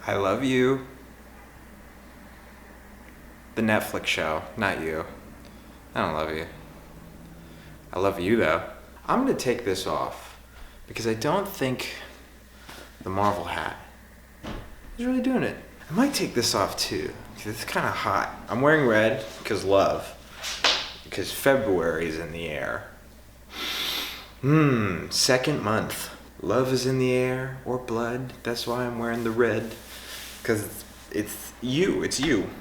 I love you. The Netflix show, not you. I don't love you. I love you though. I'm gonna take this off because I don't think the Marvel hat is really doing it. I might take this off too because it's kind of hot. I'm wearing red because love, because February is in the air. Second month. Love is in the air, or blood. That's why I'm wearing the red, because it's you.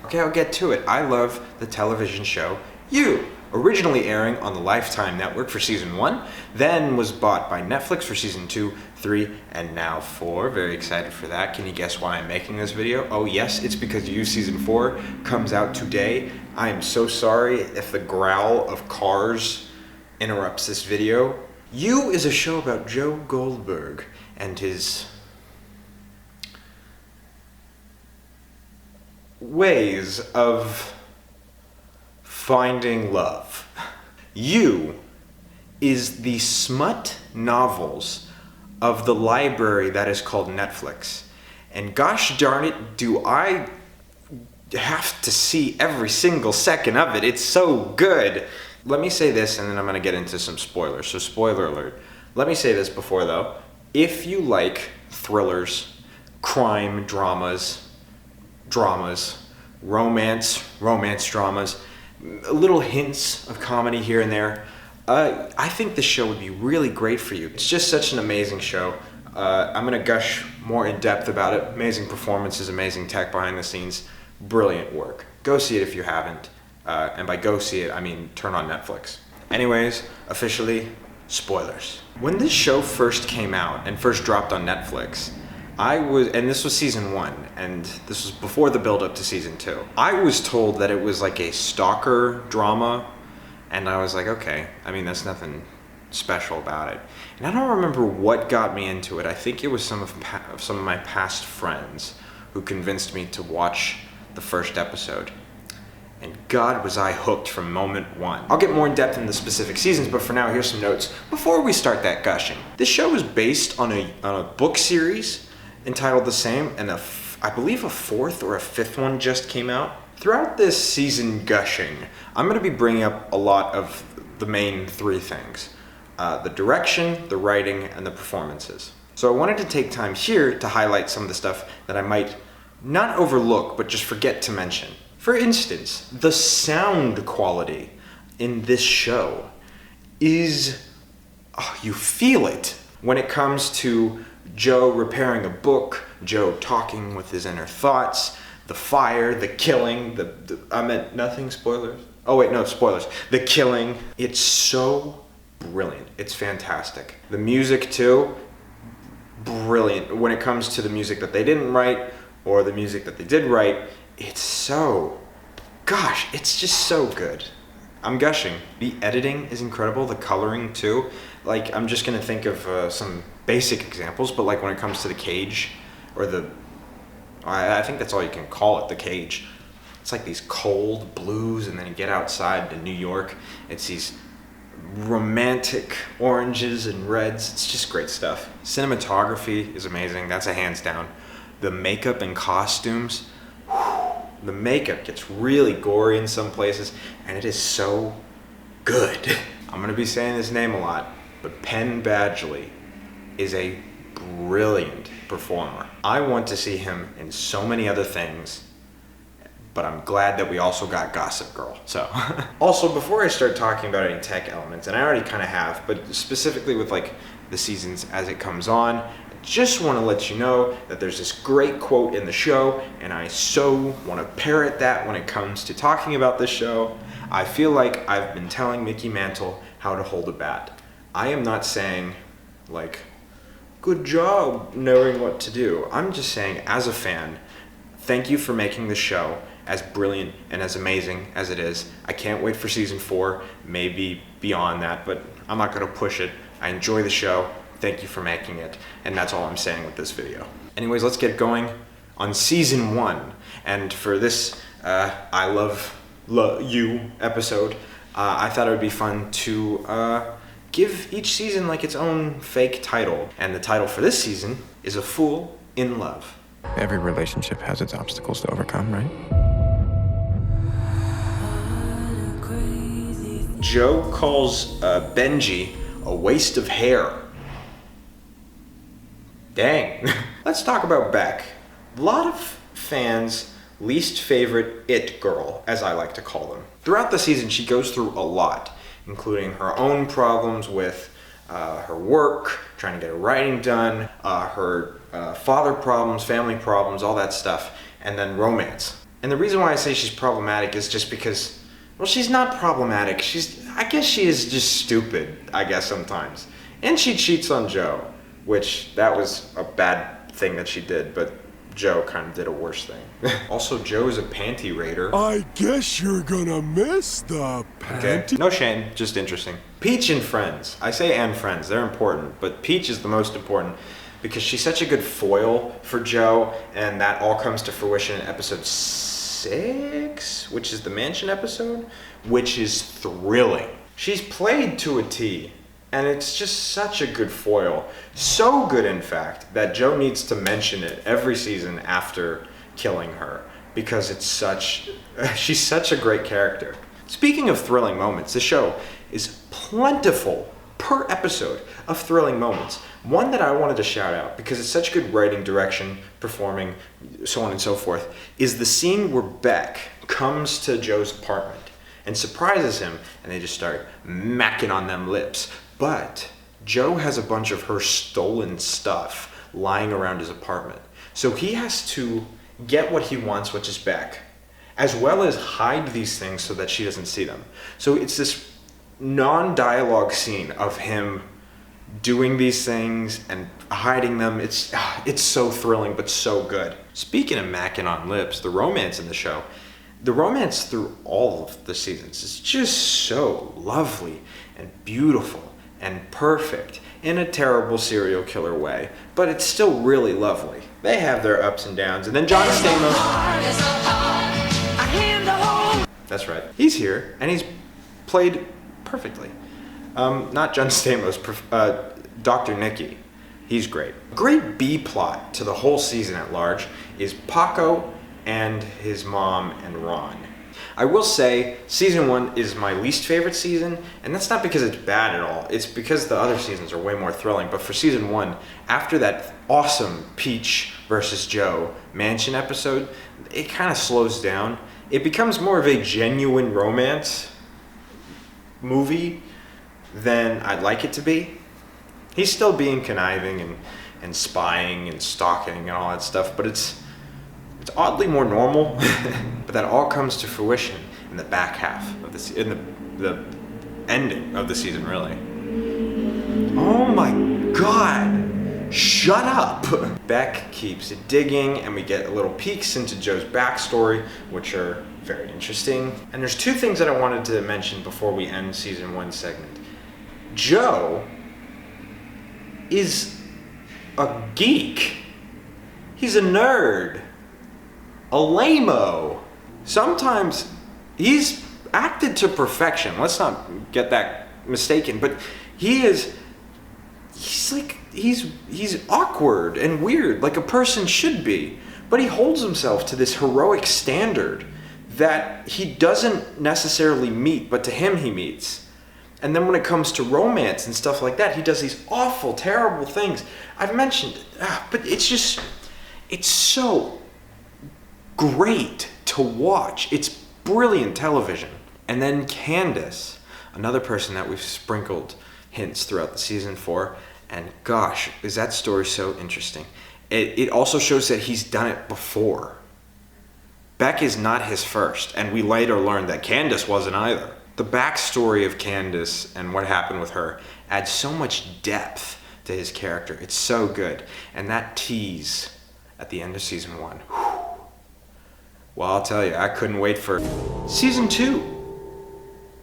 Okay, I'll get to it. I love the television show You, originally airing on the Lifetime Network for season 1, then was bought by Netflix for season 2, 3, and now 4. Very excited for that. Can you guess why I'm making this video? Oh yes, it's because You season 4 comes out today. I am so sorry if the growl of cars interrupts this video. You is a show about Joe Goldberg and his ways of finding love. You is the smut novels of the library that is called Netflix. And gosh darn it, do I have to see every single second of it. It's so good. Let me say this, and then I'm going to get into some spoilers. So spoiler alert. Let me say this before, though. If you like thrillers, crime dramas, romance dramas, little hints of comedy here and there, I think this show would be really great for you. It's just such an amazing show. I'm going to gush more in depth about it. Amazing performances, amazing tech behind the scenes, brilliant work. Go see it if you haven't. And by go see it, I mean turn on Netflix. Anyways, officially, spoilers. When this show first came out and first dropped on Netflix, and this was season 1, and this was before the build-up to season 2. I was told that it was like a stalker drama, and I was like, okay, I mean, that's nothing special about it. And I don't remember what got me into it. I think it was some of my past friends who convinced me to watch the first episode. And God, was I hooked from moment 1. I'll get more in depth in the specific seasons, but for now, here's some notes before we start that gushing. This show is based on a book series entitled the same, and I believe a 4th or a 5th one just came out. Throughout this season gushing, I'm going to be bringing up a lot of the main 3 things. The direction, the writing, and the performances. So I wanted to take time here to highlight some of the stuff that I might not overlook, but just forget to mention. For instance, the sound quality in this show is, you feel it. When it comes to Joe repairing a book, Joe talking with his inner thoughts, the fire, the killing, I meant nothing, spoilers? Oh wait, no, spoilers. The killing, it's so brilliant. It's fantastic. The music too, brilliant. When it comes to the music that they didn't write or the music that they did write, it's just so good. I'm gushing. The editing is incredible, the coloring too. Like, I'm just gonna think of some basic examples, but like when it comes to the cage, or I think that's all you can call it, the cage. It's like these cold blues, and then you get outside to New York, it's these romantic oranges and reds. It's just great stuff. Cinematography is amazing, that's a hands down. The makeup and costumes, the makeup gets really gory in some places, and it is so good. I'm gonna be saying his name a lot, but Penn Badgley is a brilliant performer. I want to see him in so many other things, but I'm glad that we also got Gossip Girl. So, also before I start talking about any tech elements, and I already kind of have, but specifically with like the seasons as it comes on, just want to let you know that there's this great quote in the show, and I so want to parrot that when it comes to talking about this show. I feel like I've been telling Mickey Mantle how to hold a bat. I am not saying, like, good job knowing what to do. I'm just saying, as a fan, thank you for making the show as brilliant and as amazing as it is. I can't wait for season 4, maybe beyond that, but I'm not going to push it. I enjoy the show. Thank you for making it, and that's all I'm saying with this video. Anyways, let's get going on season 1. And for this I Love You episode, I thought it would be fun to give each season like its own fake title. And the title for this season is A Fool in Love. Every relationship has its obstacles to overcome, right? Joe calls Benji a waste of hair. Dang. Let's talk about Beck. A lot of fans' least favorite it girl, as I like to call them. Throughout the season, she goes through a lot, including her own problems with her work, trying to get her writing done, her father problems, family problems, all that stuff, and then romance. And the reason why I say she's problematic is just because, well, she's not problematic. I guess she is just stupid, I guess, sometimes. And she cheats on Joe, which that was a bad thing that she did, but Joe kind of did a worse thing. Also, Joe is a panty raider. I guess you're gonna miss the panty. Okay. No shame, just interesting. Peach and friends. I say and friends, they're important, but Peach is the most important because she's such a good foil for Joe, and that all comes to fruition in episode 6, which is the mansion episode, which is thrilling. She's played to a T. And it's just such a good foil. So good, in fact, that Joe needs to mention it every season after killing her because she's such a great character. Speaking of thrilling moments, the show is plentiful per episode of thrilling moments. One that I wanted to shout out because it's such good writing, direction, performing, so on and so forth, is the scene where Beck comes to Joe's apartment and surprises him, and they just start macking on them lips. But Joe has a bunch of her stolen stuff lying around his apartment. So he has to get what he wants, which is Beck, as well as hide these things so that she doesn't see them. So it's this non-dialogue scene of him doing these things and hiding them. It's so thrilling, but so good. Speaking of macking on lips, the romance in the show, the romance through all of the seasons is just so lovely and beautiful and perfect in a terrible serial killer way, but it's still really lovely. They have their ups and downs, and then John Stamos. That's right. He's here, and he's played perfectly. Not John Stamos, Dr. Nicky. He's great. A great B plot to the whole season at large is Paco and his mom and Ron. I will say season 1 is my least favorite season, and that's not because it's bad at all. It's because the other seasons are way more thrilling. But for season 1, after that awesome Peach versus Joe mansion episode, it kind of slows down. It becomes more of a genuine romance movie than I'd like it to be. He's still being conniving and spying and stalking and all that stuff, but it's oddly more normal. But that all comes to fruition in the back half of the ending of the season, really. Oh my God! Shut up! Beck keeps digging, and we get little peeks into Joe's backstory, which are very interesting. And there's 2 things that I wanted to mention before we end season 1 segment. Joe is a geek. He's a nerd. A lame-o. Sometimes he's acted to perfection. Let's not get that mistaken, but he's awkward and weird, like a person should be. But he holds himself to this heroic standard that he doesn't necessarily meet, but to him he meets. And then when it comes to romance and stuff like that, he does these awful, terrible things. I've mentioned it, but it's so great to watch. It's brilliant television. And then Candace, another person that we've sprinkled hints throughout the season for, and gosh, is that story so interesting. It also shows that he's done it before. Beck is not his first, and we later learned that Candace wasn't either. The backstory of Candace and what happened with her adds so much depth to his character. It's so good. And that tease at the end of season 1, well, I'll tell you, I couldn't wait for season 2.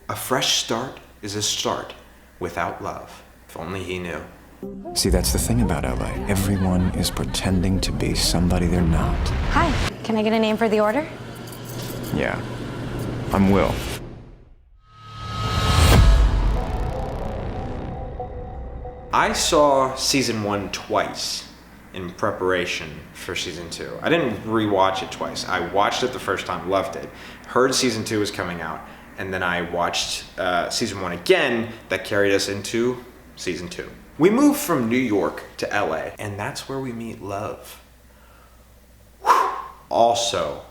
A fresh start is a start without love. If only he knew. See, that's the thing about LA. Everyone is pretending to be somebody they're not. Hi, can I get a name for the order? Yeah, I'm Will. I saw season 1 twice. in preparation for season 2. I didn't rewatch it twice. I watched it the first time, loved it, heard season 2 was coming out, and then I watched season 1 again. That carried us into season 2. We move from New York to LA, and that's where we meet Love. Also,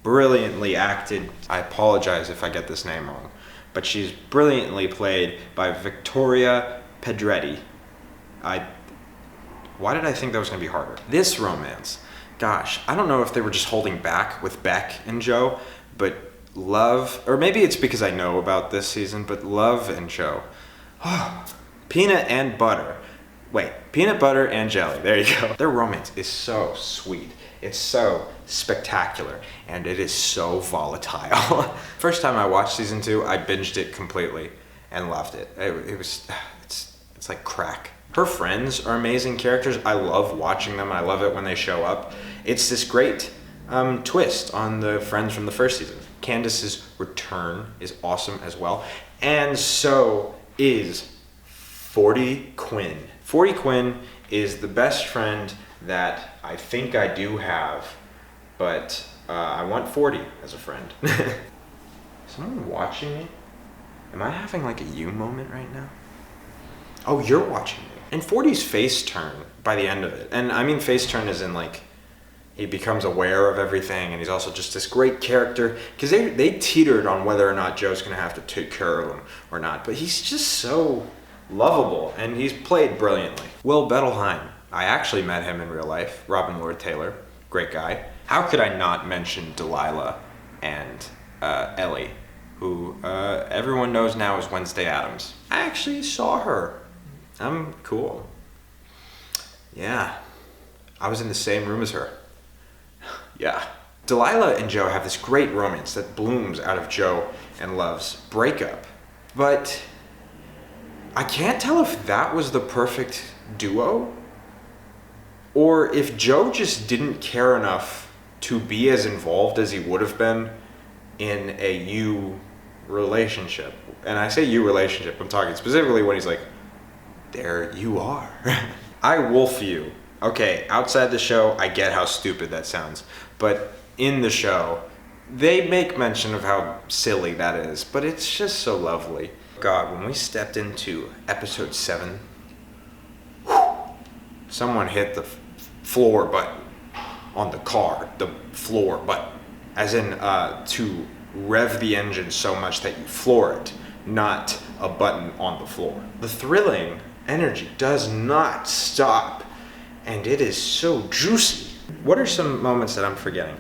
brilliantly acted. I apologize if I get this name wrong, but she's brilliantly played by Victoria Pedretti. Why did I think that was going to be harder? This romance, gosh, I don't know if they were just holding back with Beck and Joe, but Love, or maybe it's because I know about this season, but Love and Joe, peanut and butter. Wait, peanut butter and jelly, there you go. Their romance is so sweet. It's so spectacular, and it is so volatile. First time I watched season 2, I binged it completely and loved it. It's like crack. Her friends are amazing characters. I love watching them. I love it when they show up. It's this great twist on the friends from the first season. Candace's return is awesome as well. And so is 40 Quinn. 40 Quinn is the best friend that I think I do have, but I want 40 as a friend. Someone watching me? Am I having like a you moment right now? Oh, you're watching me. And 40's face turn by the end of it, and I mean face turn as in like, he becomes aware of everything, and he's also just this great character, because they teetered on whether or not Joe's gonna have to take care of him or not, but he's just so lovable, and he's played brilliantly. Will Bettelheim, I actually met him in real life. Robin Lord Taylor, great guy. How could I not mention Delilah and Ellie, who everyone knows now is Wednesday Addams. I actually saw her. I'm cool. Yeah, I was in the same room as her. Yeah. Delilah and Joe have this great romance that blooms out of Joe and Love's breakup. But I can't tell if that was the perfect duo, or if Joe just didn't care enough to be as involved as he would have been in a you relationship. And I say you relationship, I'm talking specifically when he's like, there you are. I wolf you. Okay, outside the show, I get how stupid that sounds, but in the show, they make mention of how silly that is, but it's just so lovely. God, when we stepped into episode 7, someone hit the floor button on the car, the floor button, as in to rev the engine so much that you floor it, not a button on the floor. The thrilling energy does not stop, and it is so juicy. What are some moments that I'm forgetting?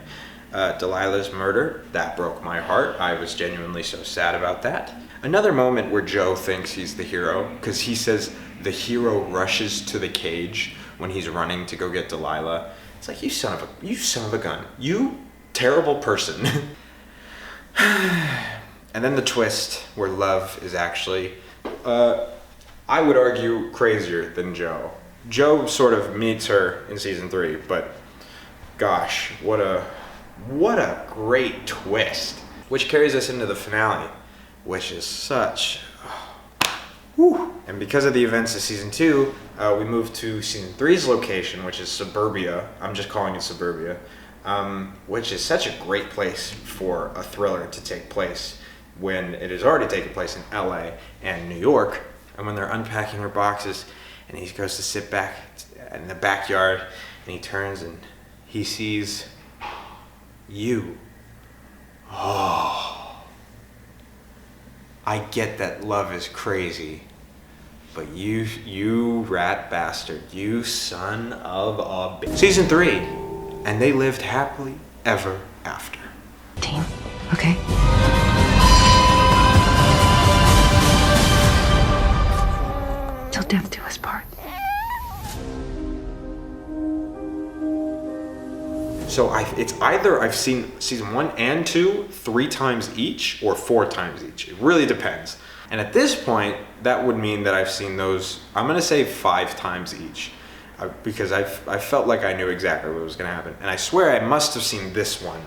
Delilah's murder, that broke my heart. I was genuinely so sad about that. Another moment where Joe thinks he's the hero, because he says the hero rushes to the cage when he's running to go get Delilah. It's like, you son of a gun. You terrible person. And then the twist where Love is actually, I would argue, crazier than Joe. Joe sort of meets her in season 3, but gosh, what a great twist. Which carries us into the finale, which is such, whew. And because of the events of season 2, we move to season 3's location, which is suburbia. I'm just calling it suburbia, which is such a great place for a thriller to take place when it has already taken place in LA and New York. And when they're unpacking their boxes, and he goes to sit back in the backyard, and he turns and he sees you. Oh, I get that love is crazy, but you rat bastard, you son of a bitch. Season 3, and they lived happily ever after. Team, okay? Till death do us part. So it's either I've seen season 1 and 2 3 times each, or 4 times each. It really depends. And at this point, that would mean that I've seen those, I'm gonna say 5 times each, because I felt like I knew exactly what was gonna happen. And I swear I must have seen this one,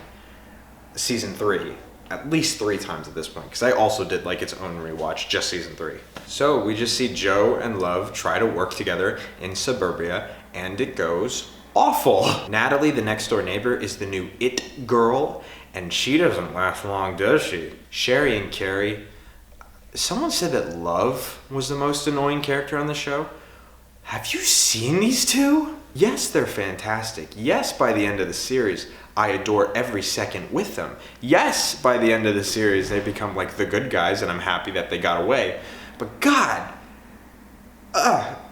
season 3, at least 3 times at this point, because I also did like its own rewatch, just season 3. So we just see Joe and Love try to work together in suburbia, and it goes awful. Natalie, the next door neighbor, is the new it girl, and she doesn't last long, does she? Sherry and Carrie. Someone said that Love was the most annoying character on the show. Have you seen these two? Yes, they're fantastic. Yes, by the end of the series, I adore every second with them. Yes, by the end of the series, they become like the good guys, and I'm happy that they got away. But God,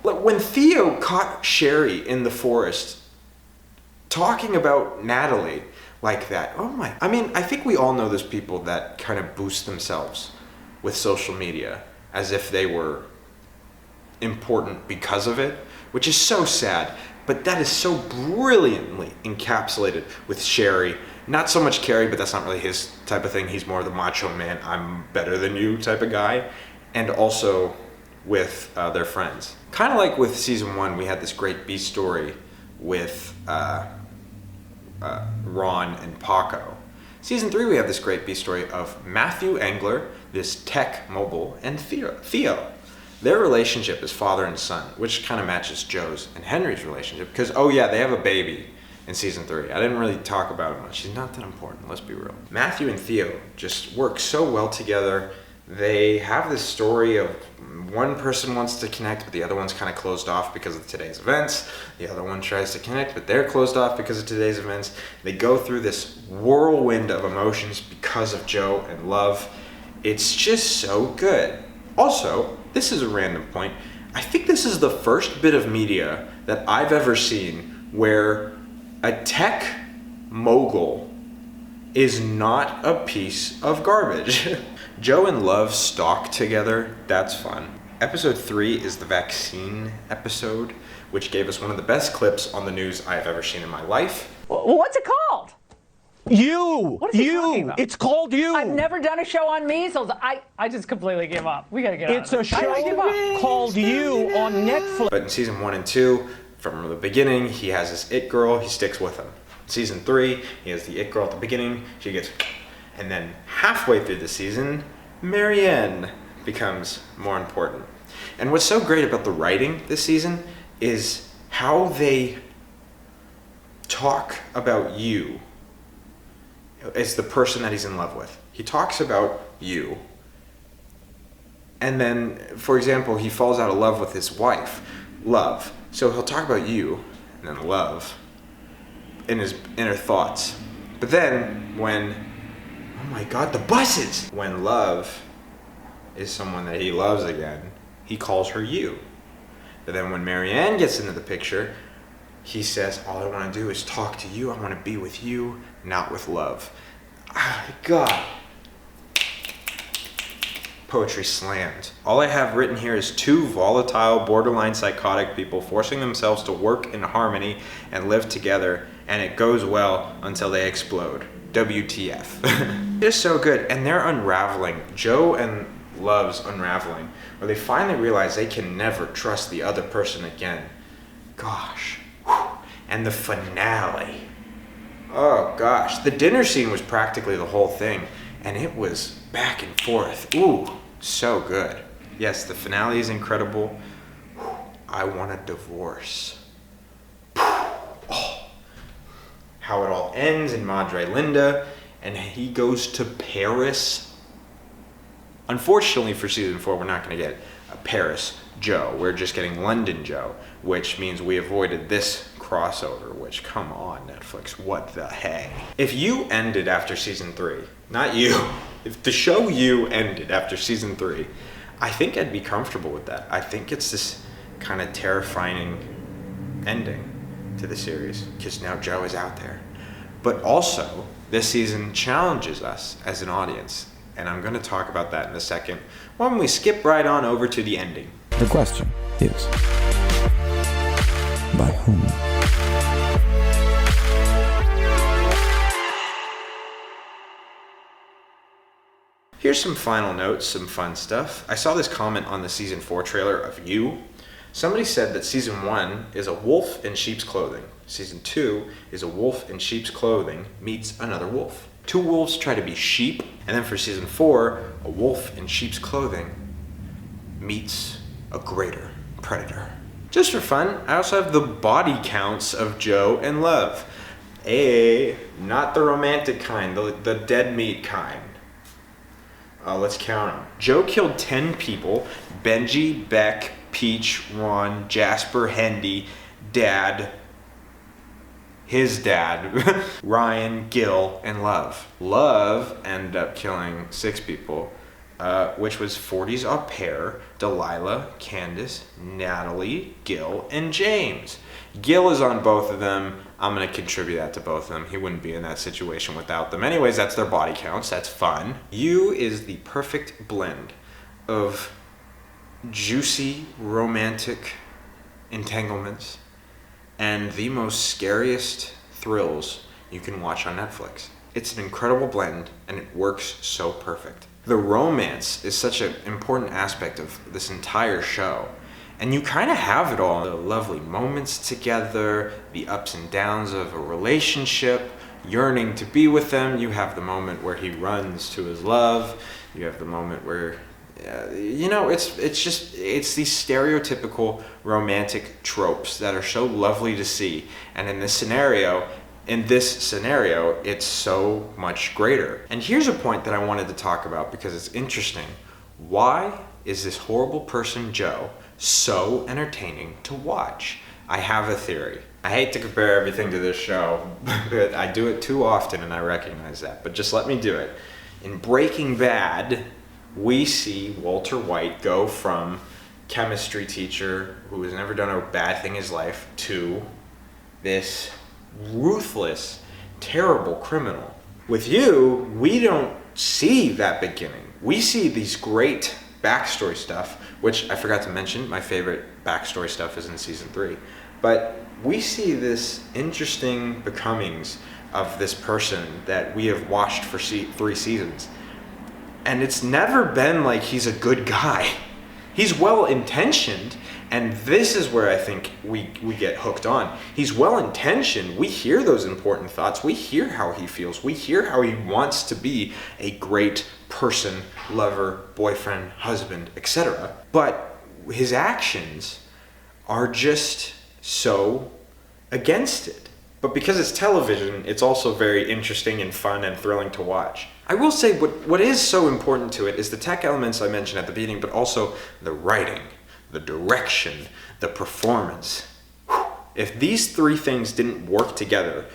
when Theo caught Sherry in the forest talking about Natalie like that, oh my, I mean, I think we all know those people that kind of boost themselves with social media as if they were important because of it, which is so sad. But that is so brilliantly encapsulated with Sherry. Not so much Carrie, but that's not really his type of thing. He's more the macho man, I'm better than you type of guy. And also with their friends. Kind of like with season 1, we had this great B story with Ron and Paco. Season 3, we have this great B story of Matthew Engler, this tech mobile, and Theo. Their relationship is father and son, which kind of matches Joe's and Henry's relationship. Because, oh yeah, they have a baby in season 3. I didn't really talk about it much. She's not that important, let's be real. Matthew and Theo just work so well together. They have this story of one person wants to connect, but the other one's kind of closed off because of today's events. The other one tries to connect, but they're closed off because of today's events. They go through this whirlwind of emotions because of Joe and Love. It's just so good. Also, this is a random point. I think this is the first bit of media that I've ever seen where a tech mogul is not a piece of garbage. Joe and Love stalk together. That's fun. Episode 3 is the vaccine episode, which gave us one of the best clips on the news I've ever seen in my life. What's it called? You! What is he talking about? It's called You! I've never done a show on measles. I just completely give up. We gotta get It's on a show called You on Netflix. But in season 1 and 2, from the beginning, he has this it girl, he sticks with him. Season 3, he has the it girl at the beginning, she gets, and then halfway through the season, Marianne becomes more important. And what's so great about the writing this season is how they talk about you as the person that he's in love with. He talks about you. And then, for example, he falls out of love with his wife, Love. So he'll talk about you and then Love in his inner thoughts. But then when, oh my God, the buses! When Love is someone that he loves again, he calls her you. But then when Marianne gets into the picture, he says, all I want to do is talk to you. I want to be with you, not with Love. Ah, God. Poetry slammed. All I have written here is 2 volatile, borderline psychotic people forcing themselves to work in harmony and live together, and it goes well until they explode. WTF. It's so good, and they're unraveling. Joe and Love's unraveling, where they finally realize they can never trust the other person again. Gosh. And the finale. Oh gosh, the dinner scene was practically the whole thing, and it was back and forth. Ooh, so good. Yes, the finale is incredible. I want a divorce. Oh. How it all ends in Madre Linda, and he goes to Paris. Unfortunately for season 4, we're not going to get a Paris Joe. We're just getting London Joe, which means we avoided this crossover, which, come on, Netflix, what the heck? If You ended after season 3, not you, if the show You ended after season 3, I think I'd be comfortable with that. I think it's this kind of terrifying ending to the series, because now Joe is out there. But also, this season challenges us as an audience, and I'm going to talk about that in a second when we skip right on over to the ending. The question is, by whom? Here's some final notes, some fun stuff. I saw this comment on the season 4 trailer of You. Somebody said that season 1 is a wolf in sheep's clothing. Season 2 is a wolf in sheep's clothing meets another wolf. 2 wolves try to be sheep, and then for season 4, a wolf in sheep's clothing meets a greater predator. Just for fun, I also have the body counts of Joe and Love. Not the romantic kind, the dead meat kind. Let's count them. Joe killed 10 people. Benji, Beck, Peach, Ron, Jasper, Hendy, Dad, his dad, Ryan, Gil, and Love. Love ended up killing 6 people, which was 40's au pair, Delilah, Candace, Natalie, Gil, and James. Gil is on both of them. I'm going to contribute that to both of them. He wouldn't be in that situation without them. Anyways, that's their body counts. That's fun. You is the perfect blend of juicy, romantic entanglements and the most scariest thrills you can watch on Netflix. It's an incredible blend, and it works so perfect. The romance is such an important aspect of this entire show. And you kind of have it all. The lovely moments together, the ups and downs of a relationship, yearning to be with them. You have the moment where he runs to his love. You have the moment where, it's these stereotypical romantic tropes that are so lovely to see. And in this scenario, it's so much greater. And here's a point that I wanted to talk about because it's interesting. Why is this horrible person, Joe, so entertaining to watch? I have a theory. I hate to compare everything to this show, but I do it too often and I recognize that. But just let me do it. In Breaking Bad, we see Walter White go from chemistry teacher who has never done a bad thing in his life to this ruthless, terrible criminal. With you, we don't see that beginning. We see these great backstory stuff, which I forgot to mention, my favorite backstory stuff is in season 3. But we see this interesting becomings of this person that we have watched for 3 seasons. And it's never been like he's a good guy. He's well-intentioned, and this is where I think we get hooked on. He's well-intentioned. We hear those important thoughts. We hear how he feels. We hear how he wants to be a great person, lover, boyfriend, husband, etc. But his actions are just so against it. But because it's television, it's also very interesting and fun and thrilling to watch. I will say what is so important to it is the tech elements I mentioned at the beginning, but also the writing, the direction, the performance. If these 3 things didn't work together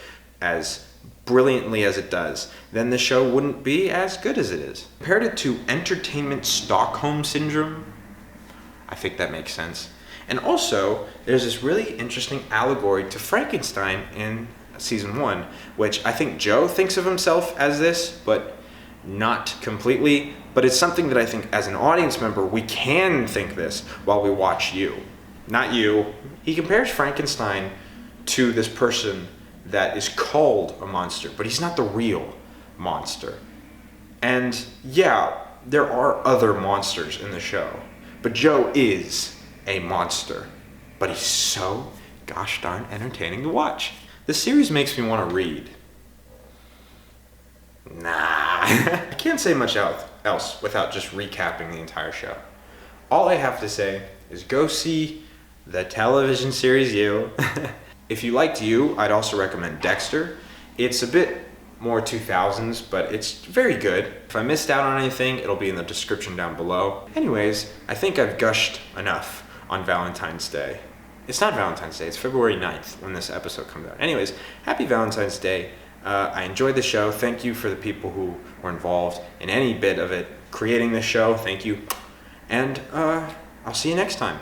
as brilliantly as it does, then the show wouldn't be as good as it is. Compared it to entertainment Stockholm Syndrome, I think that makes sense. And also, there's this really interesting allegory to Frankenstein in season 1, which I think Joe thinks of himself as this, but not completely. But it's something that I think as an audience member, we can think this while we watch you. Not you. He compares Frankenstein to this person that is called a monster, but he's not the real monster. And yeah, there are other monsters in the show, but Joe is a monster, but he's so gosh darn entertaining to watch. This series makes me want to read. Nah, I can't say much else without just recapping the entire show. All I have to say is go see the television series You. If you liked You, I'd also recommend Dexter. It's a bit more 2000s, but it's very good. If I missed out on anything, it'll be in the description down below. Anyways, I think I've gushed enough on Valentine's Day. It's not Valentine's Day, it's February 9th when this episode comes out. Anyways, happy Valentine's Day. I enjoyed the show. Thank you for the people who were involved in any bit of it creating this show. Thank you. And I'll see you next time.